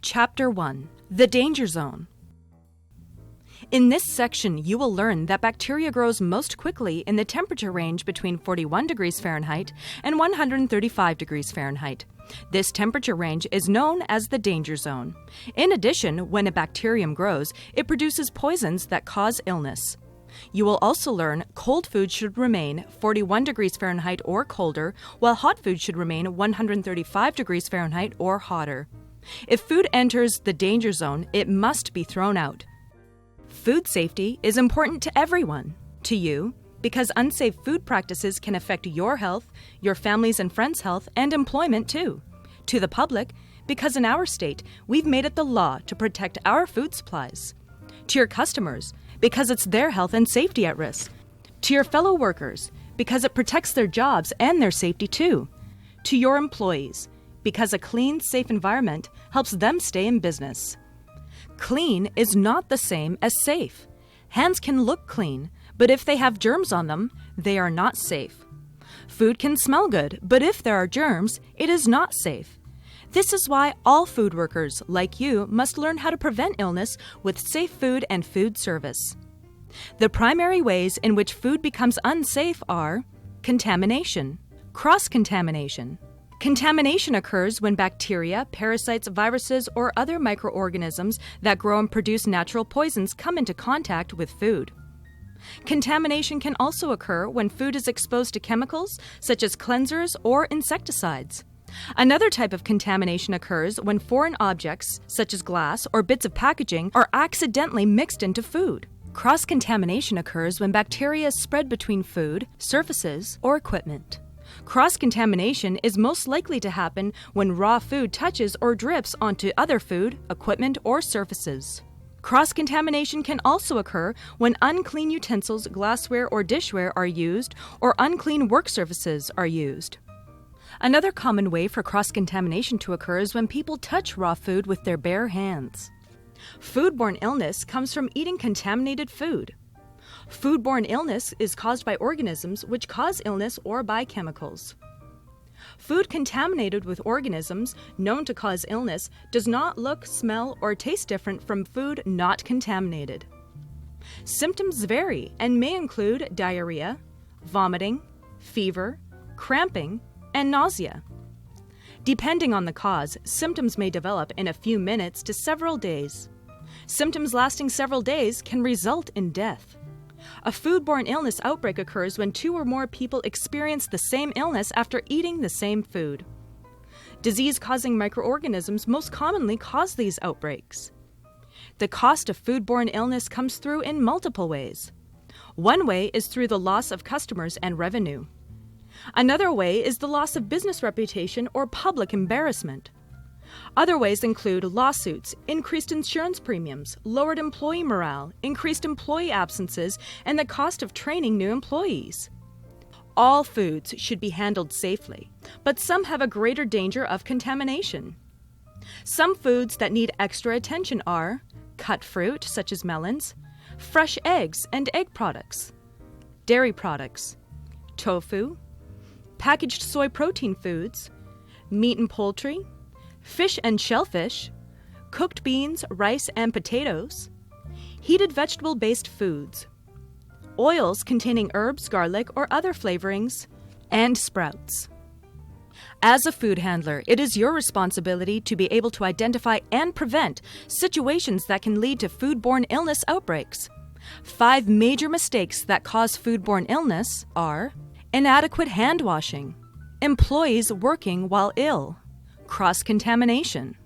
Chapter 1. The Danger Zone. In this section, you will learn that bacteria grows most quickly in the temperature range between 41 degrees Fahrenheit and 135 degrees Fahrenheit. This temperature range is known as the danger zone. In addition, when a bacterium grows, it produces poisons that cause illness. You will also learn cold food should remain 41 degrees Fahrenheit or colder, while hot food should remain 135 degrees Fahrenheit or hotter. If food enters the danger zone, it must be thrown out. Food safety is important to everyone. To you, because unsafe food practices can affect your health, your family's and friends' health, and employment too. To the public, because in our state, we've made it the law to protect our food supplies. To your customers, because it's their health and safety at risk. To your fellow workers, because it protects their jobs and their safety too. To your employees, because a clean, safe environment helps them stay in business. Clean is not the same as safe. Hands can look clean, but if they have germs on them, they are not safe. Food can smell good, but if there are germs, it is not safe. This is why all food workers, like you, must learn how to prevent illness with safe food and food service. The primary ways in which food becomes unsafe are contamination, cross-contamination. Contamination occurs when bacteria, parasites, viruses, or other microorganisms that grow and produce natural poisons come into contact with food. Contamination can also occur when food is exposed to chemicals, such as cleansers or insecticides. Another type of contamination occurs when foreign objects, such as glass or bits of packaging, are accidentally mixed into food. Cross-contamination occurs when bacteria spread between food, surfaces, or equipment. Cross-contamination is most likely to happen when raw food touches or drips onto other food, equipment, or surfaces. Cross-contamination can also occur when unclean utensils, glassware, or dishware are used, or unclean work surfaces are used. Another common way for cross-contamination to occur is when people touch raw food with their bare hands. Foodborne illness comes from eating contaminated food. Foodborne illness is caused by organisms which cause illness or by chemicals. Food contaminated with organisms known to cause illness does not look, smell, or taste different from food not contaminated. Symptoms vary and may include diarrhea, vomiting, fever, cramping, and nausea. Depending on the cause, symptoms may develop in a few minutes to several days. Symptoms lasting several days can result in death. A foodborne illness outbreak occurs when 2 or more people experience the same illness after eating the same food. Disease-causing microorganisms most commonly cause these outbreaks. The cost of foodborne illness comes through in multiple ways. One way is through the loss of customers and revenue. Another way is the loss of business reputation or public embarrassment. Other ways include lawsuits, increased insurance premiums, lowered employee morale, increased employee absences, and the cost of training new employees. All foods should be handled safely, but some have a greater danger of contamination. Some foods that need extra attention are cut fruit, such as melons, fresh eggs and egg products, dairy products, tofu, packaged soy protein foods, meat and poultry, fish and shellfish, cooked beans, rice, and potatoes, heated vegetable-based foods, oils containing herbs, garlic, or other flavorings, and sprouts. As a food handler, it is your responsibility to be able to identify and prevent situations that can lead to foodborne illness outbreaks. 5 major mistakes that cause foodborne illness are inadequate hand washing, employees working while ill, cross-contamination,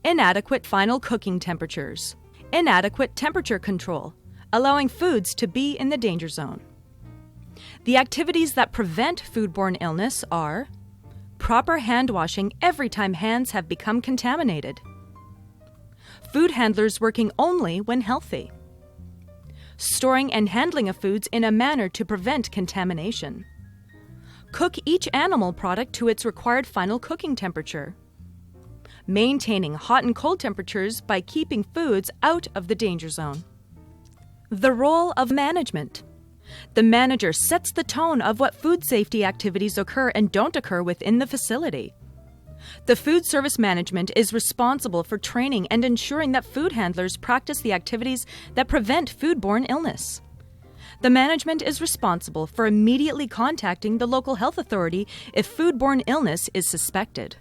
inadequate final cooking temperatures, inadequate temperature control, allowing foods to be in the danger zone. The activities that prevent foodborne illness are proper hand washing every time hands have become contaminated, food handlers working only when healthy, storing and handling of foods in a manner to prevent contamination, cook each animal product to its required final cooking temperature, maintaining hot and cold temperatures by keeping foods out of the danger zone. The role of management. The manager sets the tone of what food safety activities occur and don't occur within the facility. The Food Service Management is responsible for training and ensuring that food handlers practice the activities that prevent foodborne illness. The management is responsible for immediately contacting the local health authority if foodborne illness is suspected.